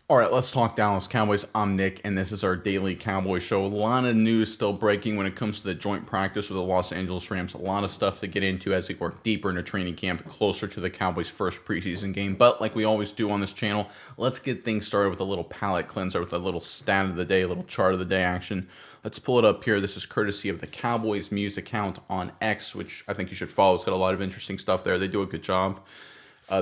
All right, let's talk Dallas Cowboys. I'm Nick, and this is our daily Cowboy show. A lot of news still breaking when it comes to the joint practice with the Los Angeles Rams. A lot of stuff to get into as we work deeper into training camp, closer to the Cowboys' first preseason game. But like we always do on this channel, let's get things started with a little palate cleanser, with a little stat of the day, a little chart of the day action. Let's pull it up here. This is courtesy of the Cowboys Muse account on X, which I think you should follow. It's got a lot of interesting stuff there. They do a good job.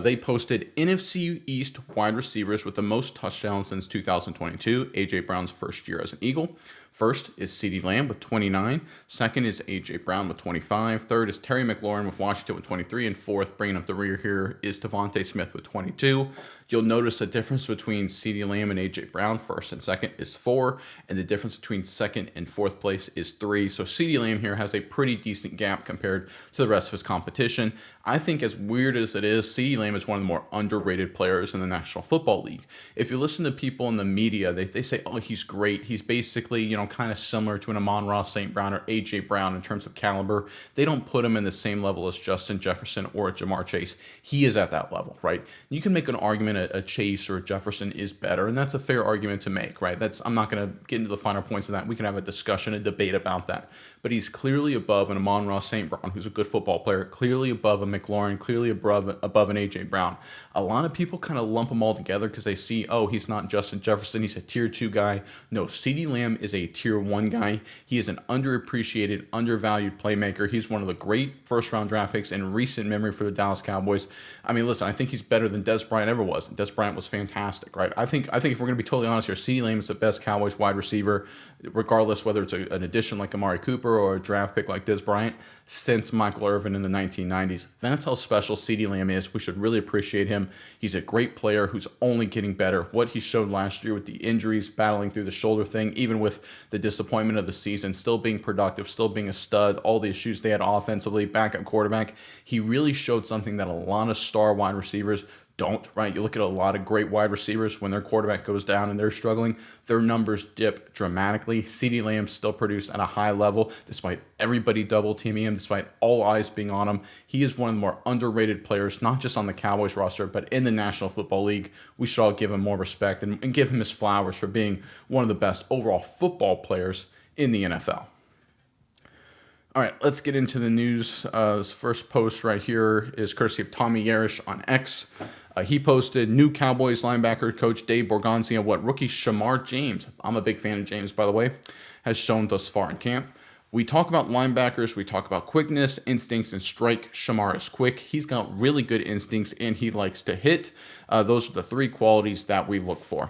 They posted NFC East wide receivers with the most touchdowns since 2022. A.J. Brown's first year as an Eagle. First is CeeDee Lamb with 29. Second is A.J. Brown with 25. Third is Terry McLaurin with Washington with 23. And fourth, bringing up the rear here, is Cavante Smith with 22. You'll notice the difference between CeeDee Lamb and A.J. Brown, first and second, is 4. And the difference between second and fourth place is 3. So CeeDee Lamb here has a pretty decent gap compared to the rest of his competition. I think, as weird as it is, CeeDee Lamb is one of the more underrated players in the National Football League. If you listen to people in the media, they say, oh, he's great. He's basically, kind of similar to an Amon-Ra St. Brown or A.J. Brown in terms of caliber. They don't put him in the same level as Justin Jefferson or Jamar Chase. He is at that level, right? You can make an argument a Chase or a Jefferson is better, and that's a fair argument to make, right? I'm not going to get into the finer points of that. We can have a discussion, a debate about that. But he's clearly above an Amon-Ra St. Brown, who's a good football player, clearly above a McLaurin, clearly above an A.J. Brown. A lot of people kind of lump them all together because they see, oh, he's not Justin Jefferson, he's a tier 2 guy. No, CeeDee Lamb is a tier 1 guy. He is an underappreciated, undervalued playmaker. He's one of the great first-round draft picks in recent memory for the Dallas Cowboys. I mean, listen, I think he's better than Dez Bryant ever was. Dez Bryant was fantastic, right? I think if we're going to be totally honest here, CeeDee Lamb is the best Cowboys wide receiver, regardless whether it's an addition like Amari Cooper or a draft pick like Dez Bryant, since Michael Irvin in the 1990s. That's how special CeeDee Lamb is. We should really appreciate him. He's a great player who's only getting better. What he showed last year with the injuries, battling through the shoulder thing, even with the disappointment of the season, still being productive, still being a stud, all the issues they had offensively, backup quarterback, he really showed something that a lot of star wide receivers don't, right? You look at a lot of great wide receivers, when their quarterback goes down and they're struggling, their numbers dip dramatically. CeeDee Lamb still produced at a high level, despite everybody double teaming him, despite all eyes being on him. He is one of the more underrated players, not just on the Cowboys roster, but in the National Football League. We should all give him more respect and give him his flowers for being one of the best overall football players in the NFL. All right, let's get into the news. This first post right here is courtesy of Tommy Yarish on X. He posted, new Cowboys linebacker coach Dave Borgonzi, what rookie Shamar James, I'm a big fan of James, by the way, has shown thus far in camp. We talk about linebackers, we talk about quickness, instincts, and strike. Shamar is quick. He's got really good instincts, and he likes to hit. Those are the 3 qualities that we look for.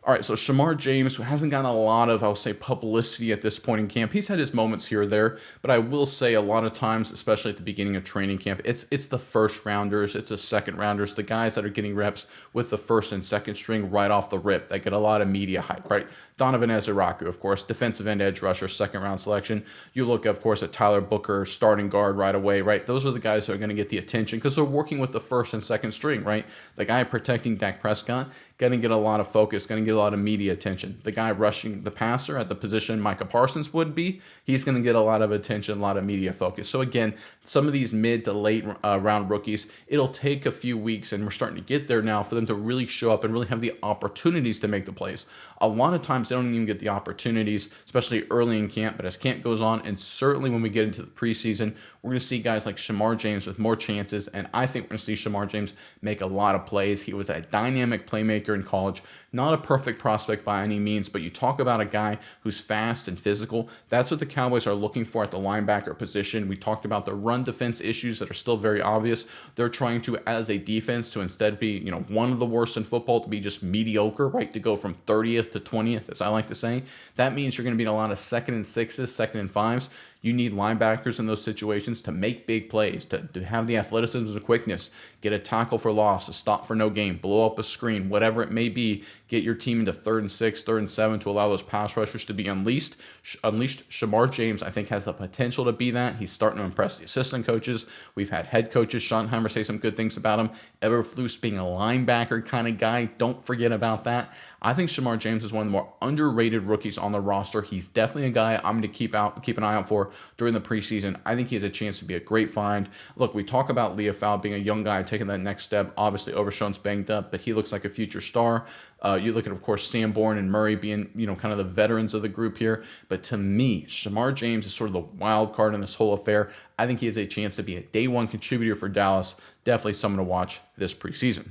All right, so Shamar James, who hasn't gotten a lot of, I'll say, publicity at this point in camp. He's had his moments here or there, but I will say a lot of times, especially at the beginning of training camp, it's the first rounders, it's the second rounders, the guys that are getting reps with the first and second string right off the rip that get a lot of media hype, right? Donovan Ezeraku, of course, defensive end edge rusher, second round selection. You look, of course, at Tyler Booker, starting guard right away, right? Those are the guys that are going to get the attention because they're working with the first and second string, right? The guy protecting Dak Prescott, going to get a lot of focus, going to get a lot of media attention. The guy rushing the passer at the position Micah Parsons would be, he's going to get a lot of attention, a lot of media focus. So again, some of these mid to late round rookies, it'll take a few weeks, and we're starting to get there now for them to really show up and really have the opportunities to make the plays. A lot of times they don't even get the opportunities, especially early in camp, but as camp goes on, and certainly when we get into the preseason, we're going to see guys like Shamar James with more chances, and I think we're going to see Shamar James make a lot of plays. He was a dynamic playmaker in college, not a perfect prospect by any means, but you talk about a guy who's fast and physical. That's what the Cowboys are looking for at the linebacker position. We talked about the run defense issues that are still very obvious. They're trying to, as a defense, to instead be, one of the worst in football, to be just mediocre, right? To go from 30th to 20th, as I like to say. That means you're going to be in a lot of 2nd and 6s, 2nd and 5s. You need linebackers in those situations to make big plays, to have the athleticism and quickness, get a tackle for loss, a stop for no gain, blow up a screen, whatever it may be, get your team into 3rd and 6, 3rd and 7 to allow those pass rushers to be unleashed. Shamar James, I think, has the potential to be that. He's starting to impress the assistant coaches. We've had head coaches, Schottenheimer, say some good things about him. Eberflus being a linebacker kind of guy, don't forget about that. I think Shamar James is one of the more underrated rookies on the roster. He's definitely a guy I'm going to keep an eye out for for during the preseason. I think he has a chance to be a great find. Look, we talk about Leofau being a young guy taking that next step. Obviously, Overshown's banged up, but he looks like a future star. You look at, of course, Sanborn and Murray being, kind of the veterans of the group here. But to me, Shamar James is sort of the wild card in this whole affair. I think he has a chance to be a day one contributor for Dallas. Definitely someone to watch this preseason.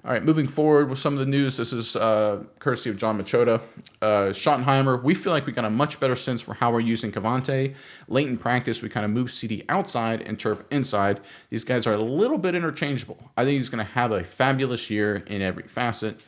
All right, moving forward with some of the news. This is courtesy of John Machota. Schottenheimer, we feel like we got a much better sense for how we're using Cavante. Late in practice, we kind of moved CD outside and Turp inside. These guys are a little bit interchangeable. I think he's going to have a fabulous year in every facet.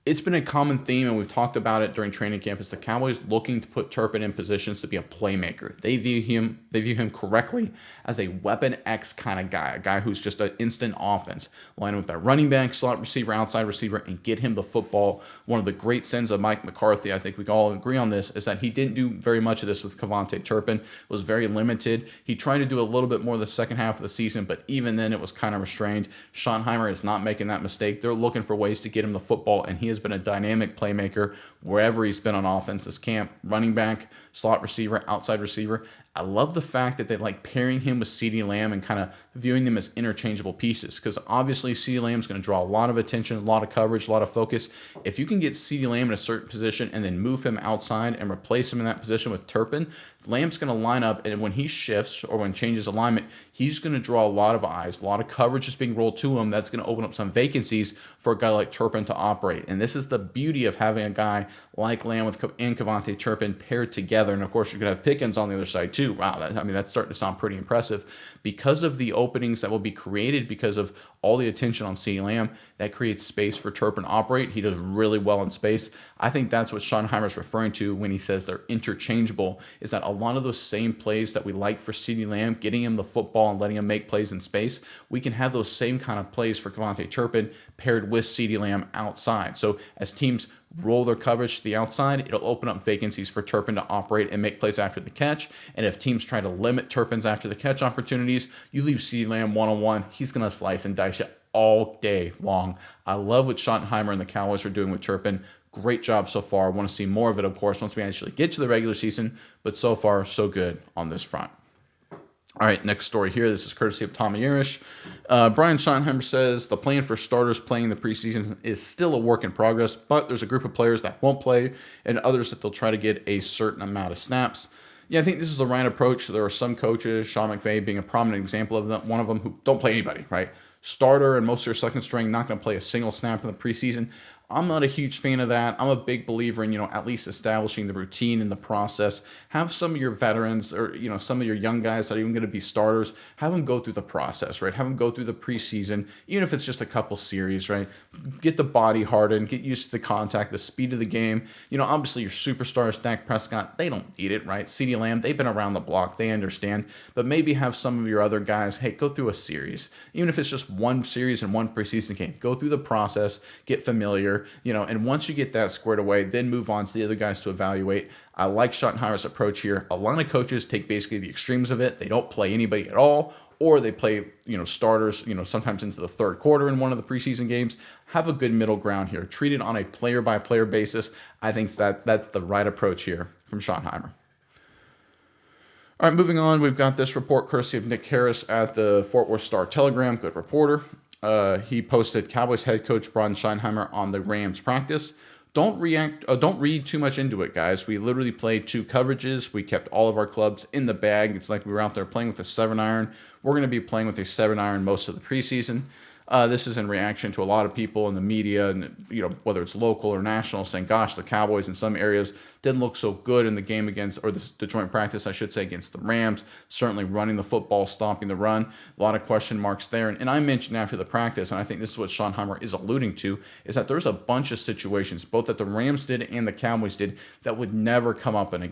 It's been a common theme, and we've talked about it during training camp, is the Cowboys looking to put Turpin in positions to be a playmaker. They view him correctly as a weapon X kind of guy, a guy who's just an instant offense. Line him with that running back, slot receiver, outside receiver, and get him the football. One of the great sins of Mike McCarthy, I think we can all agree on this, is that he didn't do very much of this with Cavante Turpin. It was very limited. He tried to do a little bit more the second half of the season, but even then it was kind of restrained. Schottenheimer is not making that mistake. They're looking for ways to get him the football, and he has been a dynamic playmaker wherever he's been on offense this camp. Running back, slot receiver, outside receiver. I love the fact that they like pairing him with CeeDee Lamb and kind of viewing them as interchangeable pieces, because obviously CeeDee Lamb is going to draw a lot of attention, a lot of coverage, a lot of focus. If you can get CeeDee Lamb in a certain position and then move him outside and replace him in that position with Turpin, Lamb's going to line up, and when he shifts or when changes alignment, he's going to draw a lot of eyes, a lot of coverage is being rolled to him. That's going to open up some vacancies for a guy like Turpin to operate. And this is the beauty of having a guy like Lamb and Cavante Turpin paired together. And of course, you're going to have Pickens on the other side too. Wow, that's starting to sound pretty impressive. Because of the openings that will be created because of all the attention on CeeDee Lamb, that creates space for Turpin to operate. He does really well in space. I think that's what Schottenheimer is referring to when he says they're interchangeable, is that a lot of those same plays that we like for CeeDee Lamb, getting him the football and letting him make plays in space, we can have those same kind of plays for Cavante Turpin paired with CeeDee Lamb outside. So as teams roll their coverage to the outside, it'll open up vacancies for Turpin to operate and make plays after the catch. And if teams try to limit Turpin's after the catch opportunities, you leave CeeDee Lamb one-on-one, he's going to slice and dice you all day long. I love what Schottenheimer and the Cowboys are doing with Turpin. Great job so far. I want to see more of it, of course, once we actually get to the regular season, but so far, so good on this front. All right, next story here. This is courtesy of Tommy Irish. Brian Schottenheimer says the plan for starters playing the preseason is still a work in progress, but there's a group of players that won't play and others that they'll try to get a certain amount of snaps. Yeah, I think this is the right approach. There are some coaches, Sean McVay being a prominent example of them, one of them, who don't play anybody, right? Starter and most of their second string not going to play a single snap in the preseason. I'm not a huge fan of that. I'm a big believer in, at least establishing the routine and the process. Have some of your veterans or, some of your young guys that are even going to be starters, have them go through the process, right? Have them go through the preseason, even if it's just a couple series, right? Get the body hardened, get used to the contact, the speed of the game. Obviously your superstars, Dak Prescott, they don't need it, right? CeeDee Lamb, they've been around the block, they understand. But maybe have some of your other guys, hey, go through a series. Even if it's just one series and one preseason game, go through the process, get familiar, and once you get that squared away, then move on to the other guys to evaluate. I like Schottenheimer's approach here. A lot of coaches take basically the extremes of it. They don't play anybody at all, or they play, starters, sometimes into the third quarter in one of the preseason games. Have a good middle ground here. Treat it on a player-by-player basis. I think that's the right approach here from Schottenheimer. All right, moving on. We've got this report courtesy of Nick Harris at the Fort Worth Star-Telegram. Good reporter. He posted Cowboys head coach Brian Schottenheimer on the Rams practice. Don't read too much into it, guys. We literally played 2 coverages. We kept all of our clubs in the bag. It's like we were out there playing with a 7-iron. We're going to be playing with a 7-iron most of the preseason. This is in reaction to a lot of people in the media, and whether it's local or national, saying, "Gosh, the Cowboys in some areas didn't look so good in the game against, or the joint practice, I should say, against the Rams. Certainly running the football, stopping the run. A lot of question marks there." And I mentioned after the practice, and I think this is what Schottenheimer is alluding to, is that there's a bunch of situations, both that the Rams did and the Cowboys did, that would never come up in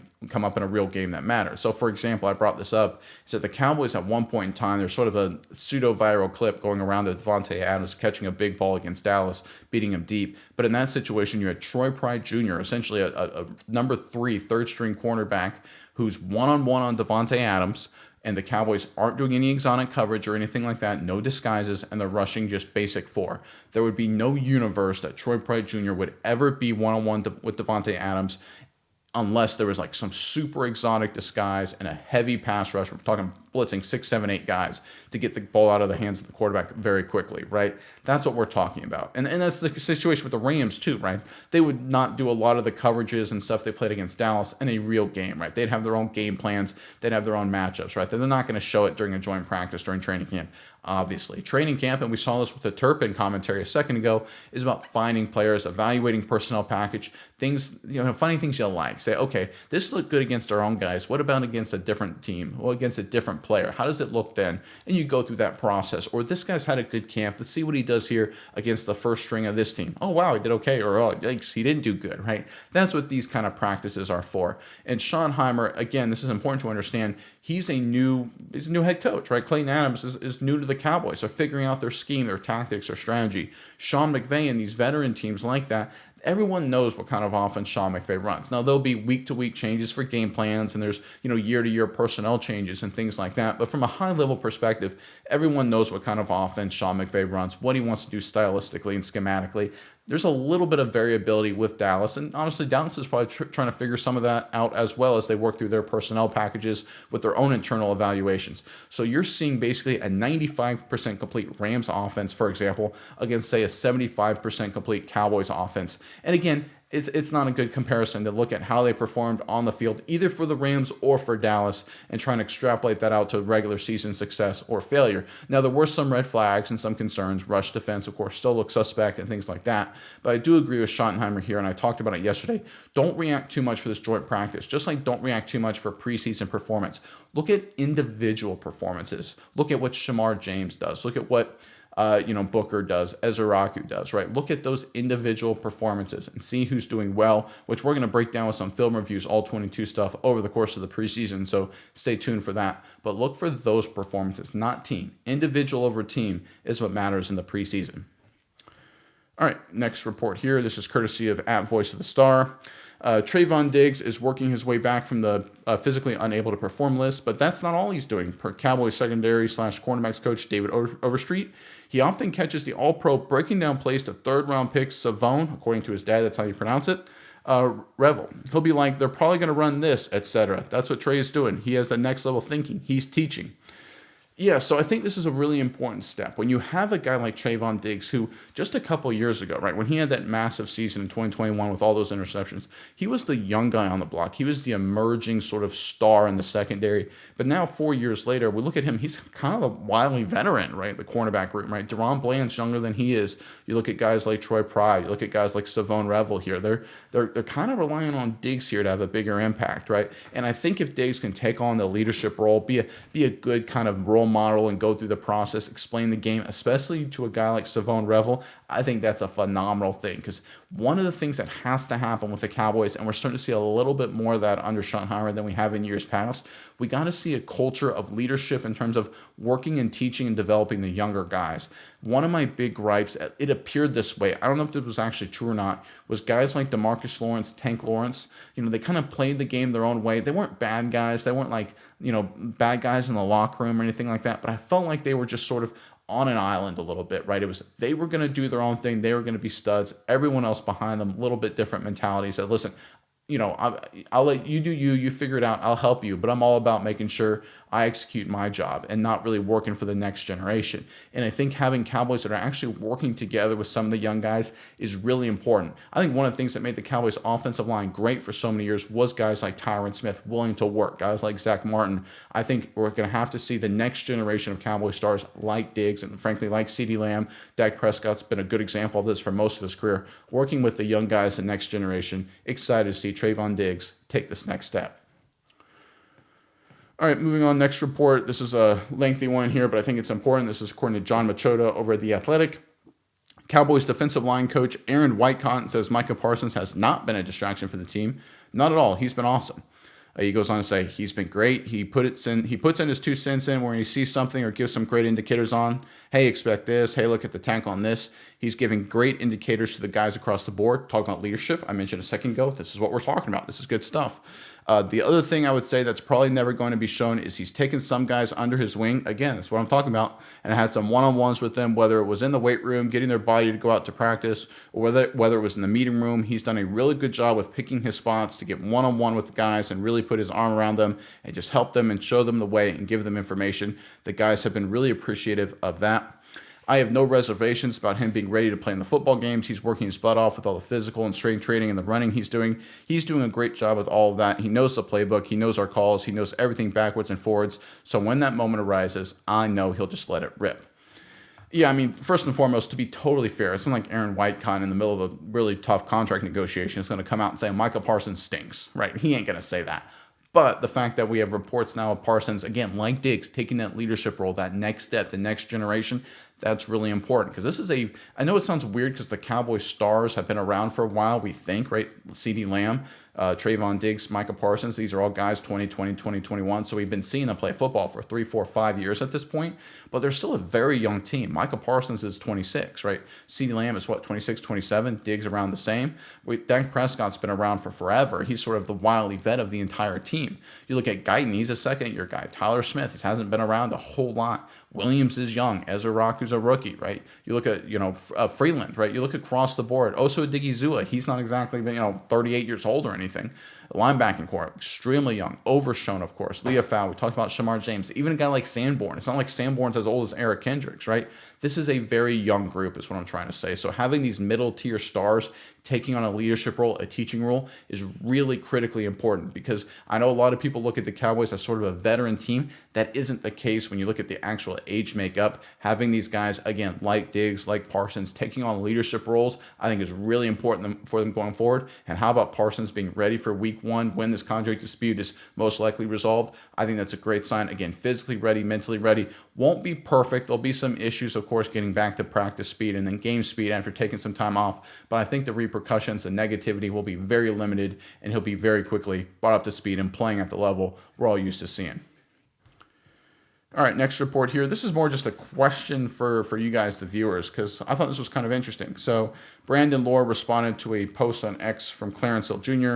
a real game that matters. So, for example, I brought this up, is that the Cowboys at one point in time, there's sort of a pseudo-viral clip going around of Davante Adams catching a big ball against Dallas, beating him deep. But in that situation, you had Troy Pride Jr., essentially a number 3 third-string cornerback who's one-on-one on Davante Adams, and the Cowboys aren't doing any exotic coverage or anything like that, no disguises, and they're rushing just basic 4. There would be no universe that Troy Pride Jr. would ever be one-on-one with Davante Adams unless there was like some super exotic disguise and a heavy pass rush. We're talking blitzing 6, 7, 8 guys to get the ball out of the hands of the quarterback very quickly, right? That's what we're talking about. And that's the situation with the Rams too, right? They would not do a lot of the coverages and stuff they played against Dallas in a real game, right? They'd have their own game plans. They'd have their own matchups, right? They're not going to show it during a joint practice, during training camp. Obviously, training camp, and we saw this with the Turpin commentary a second ago, is about finding players, evaluating personnel package, things, finding things you like. Say, okay, this looked good against our own guys. What about against a different team? Well, against a different player? How does it look then? And you go through that process. Or this guy's had a good camp. Let's see what he does here against the first string of this team. Oh, wow, he did okay. Or, oh, yikes, he didn't do good, right? That's what these kind of practices are for. And Schottenheimer, again, this is important to understand, he's a new head coach, right? Clayton Adams is new to the Cowboys. They're figuring out their scheme, their tactics, their strategy. Sean McVay and these veteran teams like that, everyone knows what kind of offense Sean McVay runs. Now, there'll be week-to-week changes for game plans, and there's, year-to-year personnel changes and things like that. But from a high-level perspective, everyone knows what kind of offense Sean McVay runs, what he wants to do stylistically and schematically. There's a little bit of variability with Dallas, and honestly, Dallas is probably trying to figure some of that out as well as they work through their personnel packages with their own internal evaluations. So you're seeing basically a 95% complete Rams offense, for example, against, say, a 75% complete Cowboys offense. And again, it's not a good comparison to look at how they performed on the field, either for the Rams or for Dallas, and trying to extrapolate that out to regular season success or failure. Now, there were some red flags and some concerns. Rush defense, of course, still looks suspect and things like that. But I do agree with Schottenheimer here, and I talked about it yesterday. Don't react too much for this joint practice, just like don't react too much for preseason performance. Look at individual performances. Look at what Shamar James does. Look at what Booker does, Ezraku does, right? Look at those individual performances and see who's doing well, which we're going to break down with some film reviews, all 22 stuff over the course of the preseason. So stay tuned for that. But look for those performances, not team. Individual over team is what matters in the preseason. All right, next report here. This is courtesy of @Voice of the Star. Trayvon Diggs is working his way back from the physically unable to perform list, but that's not all he's doing. Per Cowboys secondary / cornerbacks coach David Overstreet, he often catches the All-Pro breaking down plays to third-round pick Savone, according to his dad, that's how you pronounce it, Revel. He'll be like, they're probably going to run this, etc. That's what Trey is doing. He has the next level thinking. He's teaching. Yeah, so I think this is a really important step. When you have a guy like Trayvon Diggs, who just a couple years ago, right, when he had that massive season in 2021 with all those interceptions, he was the young guy on the block. He was the emerging sort of star in the secondary. But now 4 years later, we look at him, he's kind of a wily veteran, right, the cornerback room, right? Deron Bland's younger than he is. You look at guys like Troy Pride. You look at guys like Savone Revel here. They're kind of relying on Diggs here to have a bigger impact, right? And I think if Diggs can take on the leadership role, be a good kind of role model and go through the process, explain the game, especially to a guy like Savone Revel, I think that's a phenomenal thing, because one of the things that has to happen with the Cowboys, and we're starting to see a little bit more of that under Schottenheimer than we have in years past, we got to see a culture of leadership in terms of working and teaching and developing the younger guys. One of my big gripes, it appeared this way, I don't know if it was actually true or not, was guys like DeMarcus Lawrence, Tank Lawrence, they kind of played the game their own way. They weren't bad guys. They weren't like, bad guys in the locker room or anything like that, but I felt like they were just sort of on an island a little bit, right? It was, they were going to do their own thing. They were going to be studs. Everyone else behind them, a little bit different mentality. Said, listen, I'll let you do you figure it out. I'll help you, but I'm all about making sure I execute my job and not really working for the next generation. And I think having Cowboys that are actually working together with some of the young guys is really important. I think one of the things that made the Cowboys offensive line great for so many years was guys like Tyron Smith willing to work, guys like Zach Martin. I think we're going to have to see the next generation of Cowboy stars like Diggs and frankly like CeeDee Lamb. Dak Prescott's been a good example of this for most of his career, working with the young guys, the next generation. Excited to see Trayvon Diggs take this next step. All right, moving on. Next report. This is a lengthy one here, but I think it's important. This is according to John Machota over at The Athletic. Cowboys defensive line coach Aaron Whitecott says Micah Parsons has not been a distraction for the team. Not at all. He's been awesome. He goes on to say he's been great. He puts in his 2 cents in where he sees something or gives some great indicators on. Hey, expect this. Hey, look at the tank on this. He's giving great indicators to the guys across the board. Talking about leadership, I mentioned a second ago. This is what we're talking about. This is good stuff. The other thing I would say that's probably never going to be shown is he's taken some guys under his wing. Again, that's what I'm talking about. And had some one-on-ones with them, whether it was in the weight room, getting their body to go out to practice, or whether it was in the meeting room. He's done a really good job with picking his spots to get one-on-one with the guys and really put his arm around them and just help them and show them the way and give them information. The guys have been really appreciative of that. I have no reservations about him being ready to play in the football games. He's working his butt off with all the physical and strength training and the running he's doing. He's doing a great job with all of that. He knows the playbook. He knows our calls. He knows everything backwards and forwards. So when that moment arises, I know he'll just let it rip. Yeah, I mean, first and foremost, to be totally fair, it's not like Aaron Whitecon in the middle of a really tough contract negotiation is going to come out and say, Micah Parsons stinks, right? He ain't going to say that. But the fact that we have reports now of Parsons, again, like Diggs, taking that leadership role, that next step, the next generation, that's really important. Because this is I know it sounds weird because the Cowboys stars have been around for a while, we think, right? CeeDee Lamb, Trayvon Diggs, Micah Parsons, these are all guys 2020, 2021. So we've been seeing them play football for 3, 4, 5 years at this point. But they're still a very young team. Micah Parsons is 26, right? CeeDee Lamb is 26, 27. Diggs around the same. Dak Prescott's been around for forever. He's sort of the wily vet of the entire team. You look at Guyton, he's a second-year guy. Tyler Smith, he hasn't been around a whole lot. Williams is young. Ezra Raku's a rookie, right? You look at, Freeland, right? You look across the board. Oso Odigizua, he's not exactly, 38 years old or anything. Linebacking core, extremely young. Overshown, of course. Leah Fowl, we talked about Shamar James. Even a guy like Sanborn. It's not like Sanborn's as old as Eric Kendricks, right? This is a very young group is what I'm trying to say. So having these middle tier stars taking on a leadership role, a teaching role, is really critically important because I know a lot of people look at the Cowboys as sort of a veteran team. That isn't the case when you look at the actual age makeup. Having these guys, again, like Diggs, like Parsons, taking on leadership roles, I think is really important for them going forward. And how about Parsons being ready for week 1 when this contract dispute is most likely resolved? I think that's a great sign. Again, physically ready, mentally ready. Won't be perfect. There'll be some issues, of course, getting back to practice speed and then game speed after taking some time off. But I think the repercussions, the negativity will be very limited, and he'll be very quickly brought up to speed and playing at the level we're all used to seeing. All right, next report here. This is more just a question for you guys, the viewers, because I thought this was kind of interesting. So Brandon Lohr responded to a post on X from Clarence Hill Jr.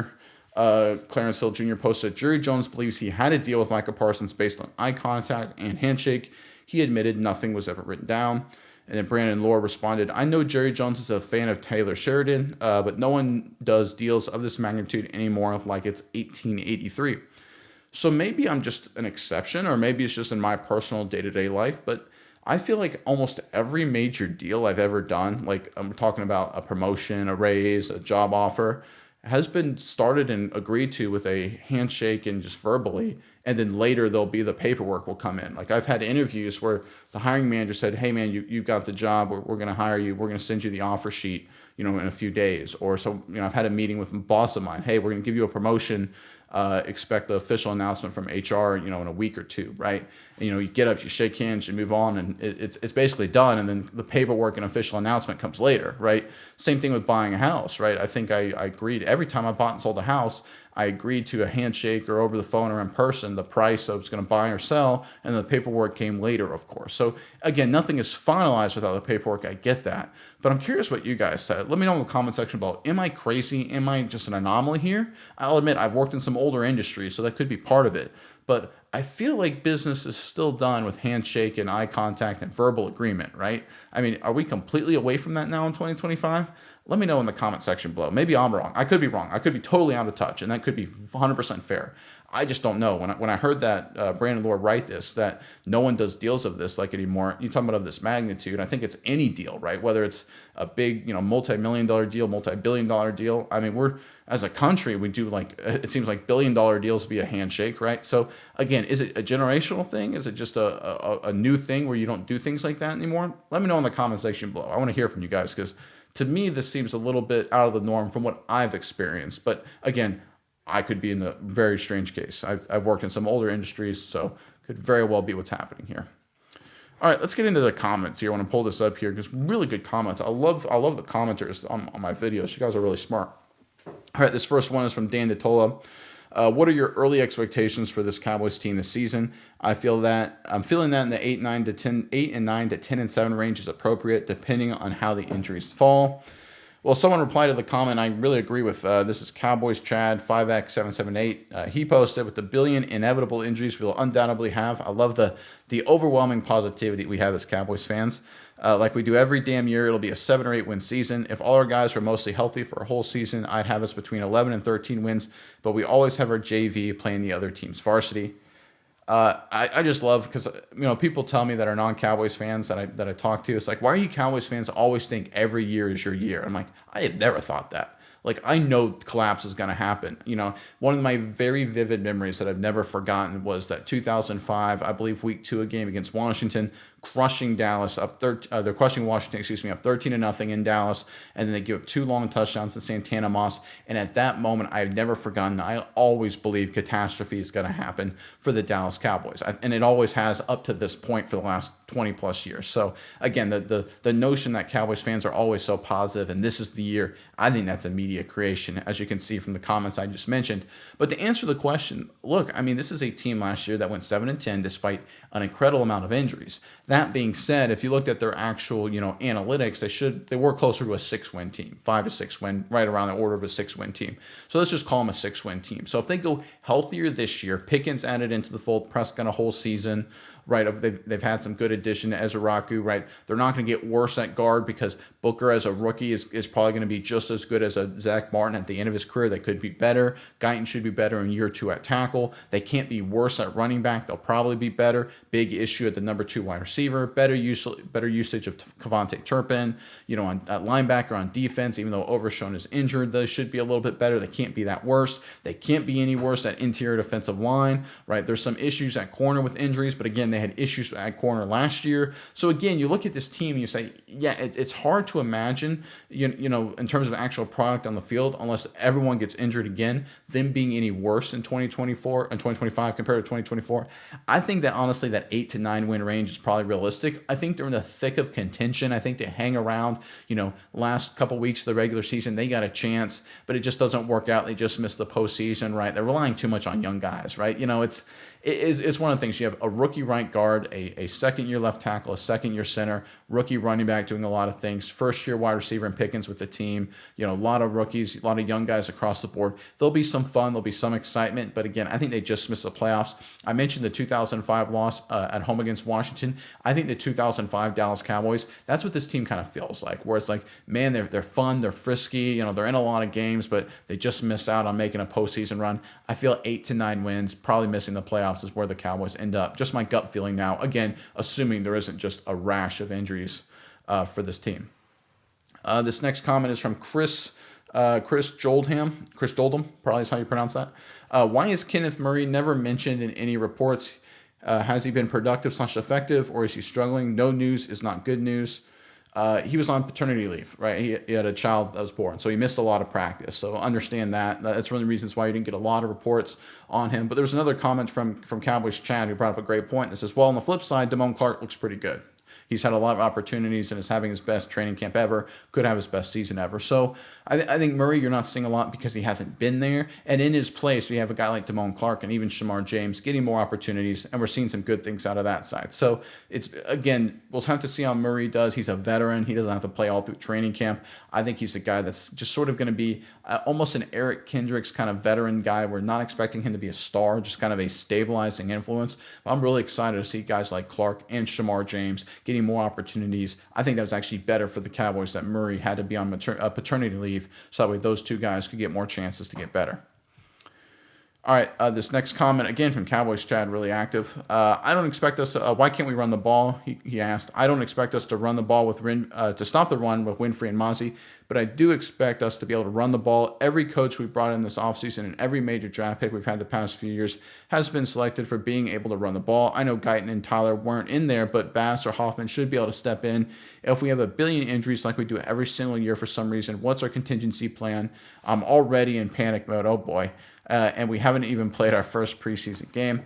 Clarence Hill Jr. posted, Jerry Jones believes he had a deal with Micah Parsons based on eye contact and handshake. He admitted nothing was ever written down. And then Brandon Lohr responded, I know Jerry Jones is a fan of Taylor Sheridan, but no one does deals of this magnitude anymore like it's 1883. So maybe I'm just an exception, or maybe it's just in my personal day-to-day life, but I feel like almost every major deal I've ever done, like I'm talking about a promotion, a raise, a job offer, has been started and agreed to with a handshake and just verbally, and then later there'll be the paperwork will come in. Like I've had interviews where the hiring manager said, hey man, you got the job, we're going to hire you, we're going to send you the offer sheet, in a few days. Or so, I've had a meeting with a boss of mine, hey, we're going to give you a promotion, expect the official announcement from HR, in a week or two, right? And, you get up, you shake hands, you move on, and it's basically done. And then the paperwork and official announcement comes later, right? Same thing with buying a house, right? I think I agreed every time I bought and sold a house, I agreed to a handshake or over the phone or in person, the price I was going to buy or sell, and the paperwork came later, of course. So again, nothing is finalized without the paperwork. I get that. But I'm curious what you guys said. Let me know in the comment section below. Am I crazy? Am I just an anomaly here? I'll admit I've worked in some older industries, so that could be part of it. But I feel like business is still done with handshake and eye contact and verbal agreement, right? I mean, are we completely away from that now in 2025? Let me know in the comment section below. Maybe I'm wrong. I could be wrong. I could be totally out of touch, and that could be 100% fair. I just don't know. When I heard that Brandon Lohr write this, that no one does deals of this like anymore, you're talking about of this magnitude, I think it's any deal, right? Whether it's a big, multi-million-dollar deal, multi-billion-dollar deal. I mean, we're, as a country, we do it seems like billion-dollar deals via handshake, right? So again, is it a generational thing? Is it just a new thing where you don't do things like that anymore? Let me know in the comment section below. I want to hear from you guys because to me, this seems a little bit out of the norm from what I've experienced. But again, I could be in a very strange case. I've worked in some older industries, so could very well be what's happening here. All right, let's get into the comments here. I want to pull this up here because really good comments. I love the commenters on my videos. You guys are really smart. All right, this first one is from Dan DeTola. What are your early expectations for this Cowboys team this season? I'm feeling that in the 8 and 9 to 10 and 7 range is appropriate, depending on how the injuries fall. Well, someone replied to the comment. I really agree with this is Cowboys Chad 5x778. He posted, with the billion inevitable injuries we'll undoubtedly have. I love the overwhelming positivity we have as Cowboys fans. Like we do every damn year, it'll be a 7 or 8 win season. If all our guys were mostly healthy for a whole season, I'd have us between 11 and 13 wins. But we always have our JV playing the other team's varsity. I just love, because people tell me that are non-Cowboys fans that I talk to, it's like, why are you Cowboys fans always think every year is your year? I'm like, I have never thought that. Like, I know collapse is going to happen. One of my very vivid memories that I've never forgotten was that 2005, I believe, week 2 a game against Washington, crushing Dallas up. They're crushing Washington, up 13-0 in Dallas, and then they give up 2 long touchdowns to Santana Moss. And at that moment, I've never forgotten that I always believe catastrophe is going to happen for the Dallas Cowboys, and it always has up to this point for the last 20 plus years. So again, the notion that Cowboys fans are always so positive and this is the year, I think that's a media creation, as you can see from the comments I just mentioned. But to answer the question, look, I mean, this is a team last year that went 7-10 despite an incredible amount of injuries. That being said, if you looked at their actual, analytics, they were closer to a 6-win team, 5 to 6 win, right around the order of a 6-win team. So let's just call them a 6-win team. So if they go healthier this year, Pickens added into the fold, Prescott a whole season, right? They've had some good addition to Ezraku, right? They're not going to get worse at guard because Booker as a rookie is probably going to be just as good as a Zach Martin at the end of his career. They could be better. Guyton should be better in year 2 at tackle. They can't be worse at running back. They'll probably be better. Big issue at the number 2 wide receiver. Better usage of Cavante Turpin. At linebacker on defense, even though Overshown is injured, they should be a little bit better. They can't be that worse. They can't be any worse at interior defensive line, right? There's some issues at corner with injuries, but again, they had issues at corner last year. So again, you look at this team and you say, yeah, it's hard to imagine, in terms of actual product on the field, unless everyone gets injured again, them being any worse in 2024 and 2025 compared to 2024. I think that honestly, that 8 to 9 win range is probably realistic. I think they're in the thick of contention. I think they hang around, last couple weeks of the regular season, they got a chance, but it just doesn't work out. They just missed the postseason, right? They're relying too much on young guys, right? It's one of the things. You have a rookie right guard, a second-year left tackle, a second-year center, rookie running back doing a lot of things, first-year wide receiver and Pickens with the team, a lot of rookies, a lot of young guys across the board. There'll be some fun. There'll be some excitement. But again, I think they just missed the playoffs. I mentioned the 2005 loss at home against Washington. I think the 2005 Dallas Cowboys, that's what this team kind of feels like, where it's like, man, they're fun, they're frisky, they're in a lot of games, but they just missed out on making a postseason run. I feel 8 to 9 wins, probably missing the playoffs is where the Cowboys end up. Just my gut feeling now. Again, assuming there isn't just a rash of injuries for this team. This next comment is from Chris Joldham, probably is how you pronounce that. Why is Kenneth Murray never mentioned in any reports? Has he been productive / effective, or is he struggling? No news is not good news. He was on paternity leave, right? He had a child that was born, so he missed a lot of practice. So understand that. That's one of the reasons why you didn't get a lot of reports on him. But there was another comment from Cowboys Chad who brought up a great point. That says, well, on the flip side, Damone Clark looks pretty good. He's had a lot of opportunities and is having his best training camp ever, could have his best season ever. So I think Murray, you're not seeing a lot because he hasn't been there. And in his place, we have a guy like Damone Clark and even Shamar James getting more opportunities, and we're seeing some good things out of that side. So it's, again, we'll have to see how Murray does. He's a veteran. He doesn't have to play all through training camp. I think he's a guy that's just sort of going to be almost an Eric Kendricks kind of veteran guy. We're not expecting him to be a star, just kind of a stabilizing influence. But I'm really excited to see guys like Clark and Shamar James getting more opportunities. I think that was actually better for the Cowboys that Murray had to be on paternity leave, so that way those two guys could get more chances to get better. All right, this next comment, again from Cowboys Chad, really active. I don't expect us to, why can't we run the ball? He asked. I don't expect us to run the ball to stop the run with Winfrey and Mozzie, but I do expect us to be able to run the ball. Every coach we brought in this offseason and every major draft pick we've had the past few years has been selected for being able to run the ball. I know Guyton and Tyler weren't in there, but Bass or Hoffman should be able to step in. If we have a billion injuries like we do every single year for some reason, what's our contingency plan? I'm already in panic mode. Oh boy. And we haven't even played our first preseason game.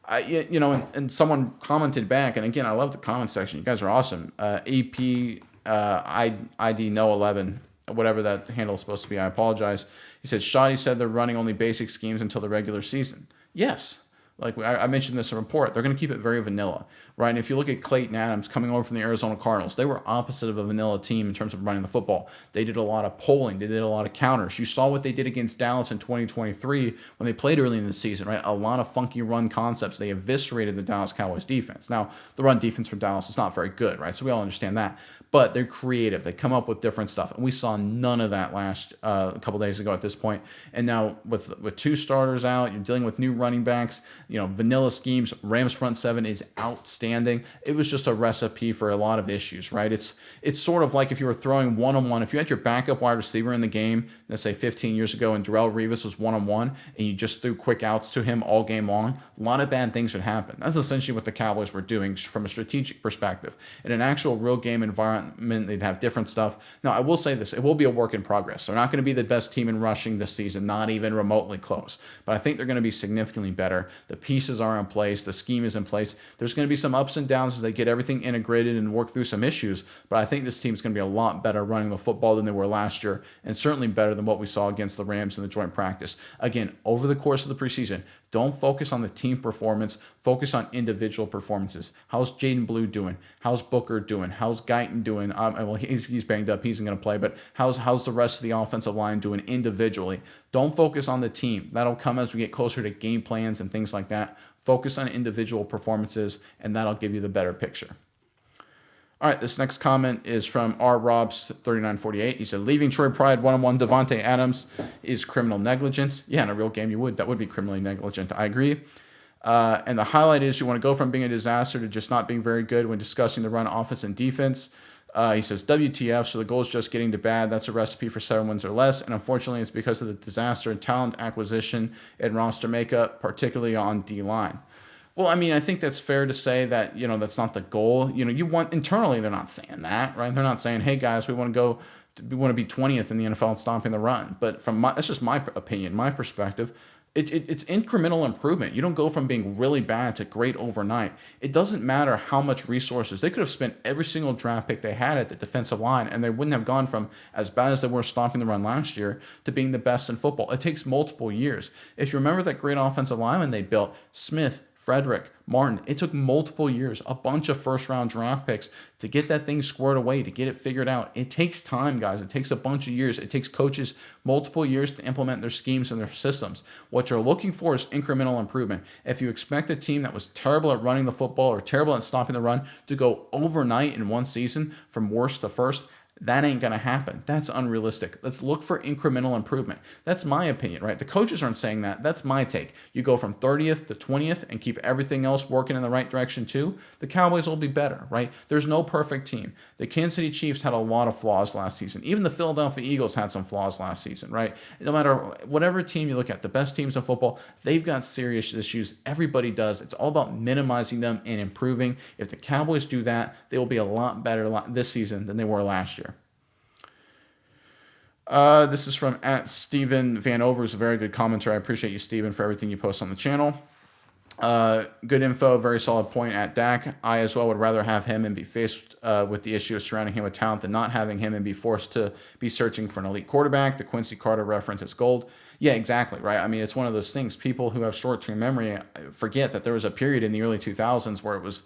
And someone commented back, and again, I love the comment section. You guys are awesome. AP ID No 11, whatever that handle is supposed to be. I apologize. He said, Shoddy said they're running only basic schemes until the regular season. Yes, Like I mentioned this in a report, they're going to keep it very vanilla, right? And if you look at Clayton Adams coming over from the Arizona Cardinals, they were opposite of a vanilla team in terms of running the football. They did a lot of polling. They did a lot of counters. You saw what they did against Dallas in 2023 when they played early in the season, right? A lot of funky run concepts. They eviscerated the Dallas Cowboys defense. Now, the run defense for Dallas is not very good, right? So we all understand that. But they're creative. They come up with different stuff. And we saw none of that last a couple days ago at this point. And now with two starters out, you're dealing with new running backs, vanilla schemes. Rams front seven is outstanding. It was just a recipe for a lot of issues, right? It's sort of like if you were throwing one-on-one, if you had your backup wide receiver in the game, let's say 15 years ago, and Darrelle Revis was one-on-one, and you just threw quick outs to him all game long, a lot of bad things would happen. That's essentially what the Cowboys were doing from a strategic perspective. In an actual real game environment, they'd have different stuff. Now, I will say this, it will be a work in progress. They're not going to be the best team in rushing this season, not even remotely close. But I think they're going to be significantly better. The pieces are in place. The scheme is in place. There's going to be some ups and downs as they get everything integrated and work through some issues. But I think this team's going to be a lot better running the football than they were last year, and certainly better than what we saw against the Rams in the joint practice. Again, over the course of the preseason, don't focus on the team performance. Focus on individual performances. How's Jaden Blue doing? How's Booker doing? How's Guyton doing? Well, he's banged up. He isn't going to play. But how's the rest of the offensive line doing individually? Don't focus on the team. That'll come as we get closer to game plans and things like that. Focus on individual performances, and that'll give you the better picture. All right, this next comment is from R. Robs 3948. He said, leaving Troy Pride one-on-one Davante Adams is criminal negligence. Yeah, in a real game, that would be criminally negligent. I agree. And the highlight is you want to go from being a disaster to just not being very good when discussing the run offense and defense. He says, WTF, so the goal is just getting to bad. That's a recipe for 7 wins or less. And unfortunately, it's because of the disaster in talent acquisition and roster makeup, particularly on D-line. Well, I mean, I think that's fair to say that, that's not the goal. You want internally, they're not saying that, right? They're not saying, hey, guys, we want to be 20th in the NFL and stopping the run. But that's just my opinion, my perspective. It's incremental improvement. You don't go from being really bad to great overnight. It doesn't matter how much resources. They could have spent every single draft pick they had at the defensive line, and they wouldn't have gone from as bad as they were stopping the run last year to being the best in football. It takes multiple years. If you remember that great offensive lineman they built, Smith, Frederick, Martin, it took multiple years, a bunch of first-round draft picks to get that thing squared away, to get it figured out. It takes time, guys. It takes a bunch of years. It takes coaches multiple years to implement their schemes and their systems. What you're looking for is incremental improvement. If you expect a team that was terrible at running the football or terrible at stopping the run to go overnight in one season from worst to first, that ain't going to happen. That's unrealistic. Let's look for incremental improvement. That's my opinion, right? The coaches aren't saying that. That's my take. You go from 30th to 20th and keep everything else working in the right direction too. The Cowboys will be better, right? There's no perfect team. The Kansas City Chiefs had a lot of flaws last season. Even the Philadelphia Eagles had some flaws last season, right? No matter whatever team you look at, the best teams in football, they've got serious issues. Everybody does. It's all about minimizing them and improving. If the Cowboys do that, they will be a lot better this season than they were last year. This is from @Steven Van Over, who's a very good commenter. I appreciate you, Steven, for everything you post on the channel. Good info, very solid point at Dak. I as well would rather have him and be faced with the issue of surrounding him with talent than not having him and be forced to be searching for an elite quarterback. The Quincy Carter reference is gold. Yeah, exactly, right? I mean, it's one of those things. People who have short-term memory forget that there was a period in the early 2000s where it was,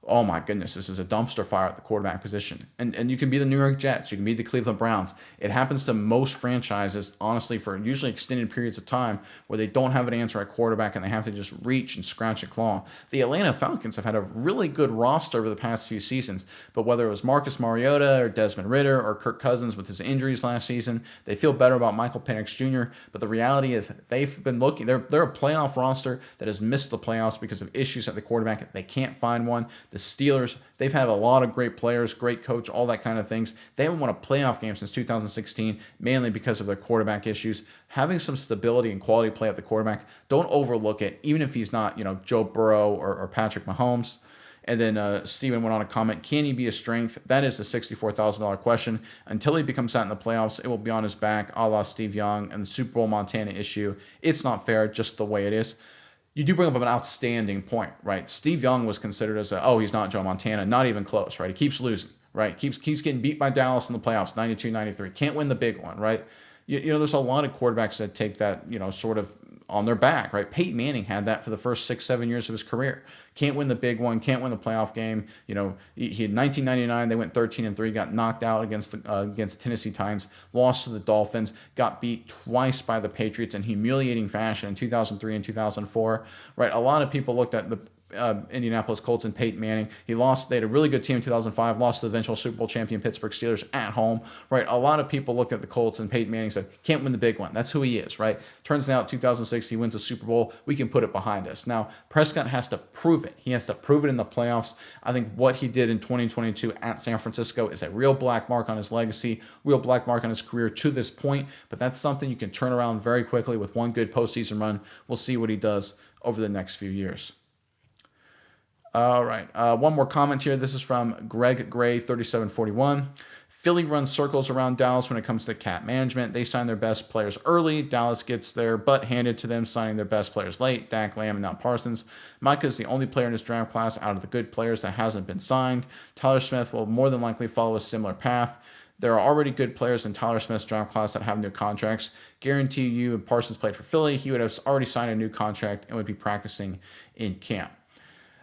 oh my goodness, this is a dumpster fire at the quarterback position. And you can be the New York Jets, you can be the Cleveland Browns. It happens to most franchises, honestly, for usually extended periods of time where they don't have an answer at quarterback and they have to just reach and scratch and claw. The Atlanta Falcons have had a really good roster over the past few seasons, but whether it was Marcus Mariota or Desmond Ridder or Kirk Cousins with his injuries last season, they feel better about Michael Penix Jr., but the reality is they've been looking, they're a playoff roster that has missed the playoffs because of issues at the quarterback. They can't find one. The Steelers, they've had a lot of great players, great coach, all that kind of things. They haven't won a playoff game since 2016, mainly because of their quarterback issues. Having some stability and quality play at the quarterback, don't overlook it, even if he's not, Joe Burrow or Patrick Mahomes. And then Steven went on to comment, can he be a strength? That is the $64,000 question. Until he becomes that in the playoffs, it will be on his back, a la Steve Young and the Super Bowl Montana issue. It's not fair, just the way it is. You do bring up an outstanding point, right? Steve Young was considered as he's not Joe Montana, not even close, right? He keeps losing, right? Keeps getting beat by Dallas in the playoffs, 92-93. Can't win the big one, right? There's a lot of quarterbacks that take that, sort of on their back, right? Peyton Manning had that for the first 6-7 years of his career. Can't win the big one, can't win the playoff game. He had 1999, they went 13-3, got knocked out against the Tennessee Titans, lost to the Dolphins, got beat twice by the Patriots in humiliating fashion in 2003 and 2004, right? A lot of people looked at the Indianapolis Colts and Peyton Manning. They had a really good team in 2005, lost to the eventual Super Bowl champion Pittsburgh Steelers at home, right? A lot of people looked at the Colts and Peyton Manning and said, can't win the big one. That's who he is, right? Turns out 2006, he wins a Super Bowl. We can put it behind us. Now, Prescott has to prove it. He has to prove it in the playoffs. I think what he did in 2022 at San Francisco is a real black mark on his legacy, real black mark on his career to this point, but that's something you can turn around very quickly with one good postseason run. We'll see what he does over the next few years. All right, one more comment here. This is from Greg Gray, 3741. Philly runs circles around Dallas when it comes to cap management. They sign their best players early. Dallas gets their butt handed to them, signing their best players late. Dak, Lamb, and now Parsons. Micah is the only player in his draft class out of the good players that hasn't been signed. Tyler Smith will more than likely follow a similar path. There are already good players in Tyler Smith's draft class that have new contracts. Guarantee you, if Parsons played for Philly, he would have already signed a new contract and would be practicing in camp.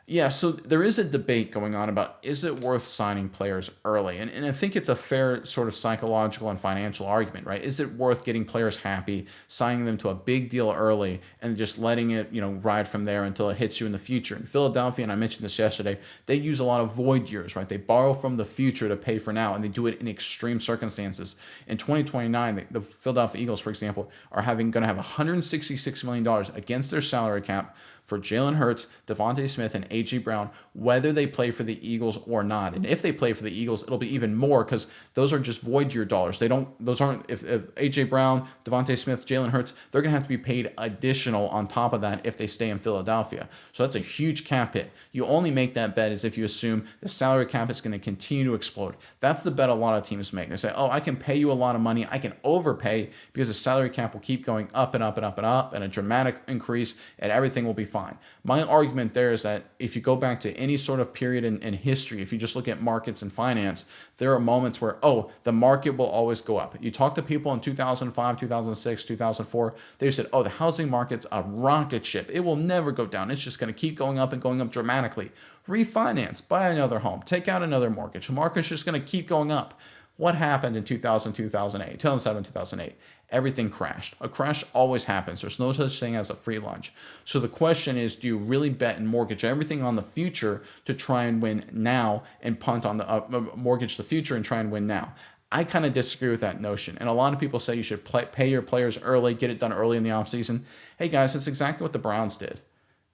Yeah, so there is a debate going on about, is it worth signing players early? And I think it's a fair sort of psychological and financial argument, right? Is it worth getting players happy, signing them to a big deal early, and just letting it, ride from there until it hits you in the future? In Philadelphia, and I mentioned this yesterday, they use a lot of void years, right? They borrow from the future to pay for now, and they do it in extreme circumstances. In 2029, the Philadelphia Eagles, for example, are going to have $166 million against their salary cap for Jalen Hurts, Devontae Smith, and A.J. Brown, whether they play for the Eagles or not. And if they play for the Eagles, it'll be even more because those are just void year dollars. If A.J. Brown, Devontae Smith, Jalen Hurts, they're going to have to be paid additional on top of that if they stay in Philadelphia. So that's a huge cap hit. You only make that bet as if you assume the salary cap is going to continue to explode. That's the bet a lot of teams make. They say, I can pay you a lot of money. I can overpay because the salary cap will keep going up and up and up and up, and a dramatic increase, and everything will be fine. My argument there is that if you go back to any sort of period in history, if you just look at markets and finance, there are moments where, the market will always go up. You talk to people in 2005, 2006, 2004, they said, the housing market's a rocket ship. It will never go down. It's just going to keep going up and going up dramatically. Refinance, buy another home, take out another mortgage. The market's just going to keep going up. What happened in 2000, 2008, 2007, 2008? Everything crashed. A crash always happens. There's no such thing as a free lunch. So the question is, do you really bet and mortgage everything on the future to try and win now and punt on the mortgage the future and try and win now? I kind of disagree with that notion. And a lot of people say you should pay your players early, get it done early in the offseason. Hey guys, that's exactly what the Browns did.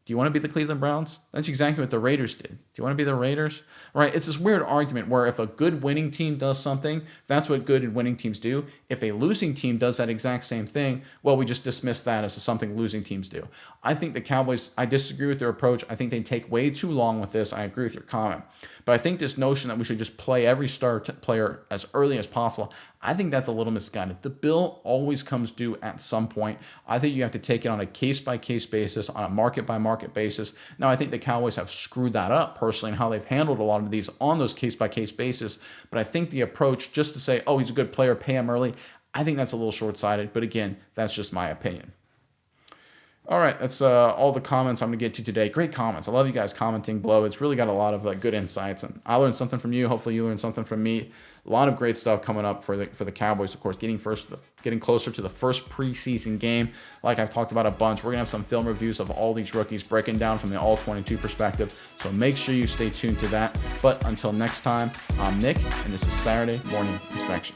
Do you want to be the Cleveland Browns? That's exactly what the Raiders did. Do you want to be the Raiders? Right? It's this weird argument where if a good winning team does something, that's what good and winning teams do. If a losing team does that exact same thing, well, we just dismiss that as something losing teams do. I think the Cowboys, I disagree with their approach. I think they take way too long with this. I agree with your comment. But I think this notion that we should just play every star player as early as possible, I think that's a little misguided. The bill always comes due at some point. I think you have to take it on a case-by-case basis, on a market-by-market basis. Now, I think the Cowboys have screwed that up personally in how they've handled a lot of these on those case-by-case basis. But I think the approach just to say, he's a good player, pay him early, I think that's a little short-sighted. But again, that's just my opinion. All right, that's all the comments I'm going to get to today. Great comments. I love you guys commenting below. It's really got a lot of good insights, and I learned something from you. Hopefully you learned something from me. A lot of great stuff coming up for the Cowboys, of course, getting closer to the first preseason game. Like I've talked about a bunch, we're going to have some film reviews of all these rookies breaking down from the All-22 perspective, so make sure you stay tuned to that. But until next time, I'm Nick, and this is Saturday Morning Inspection.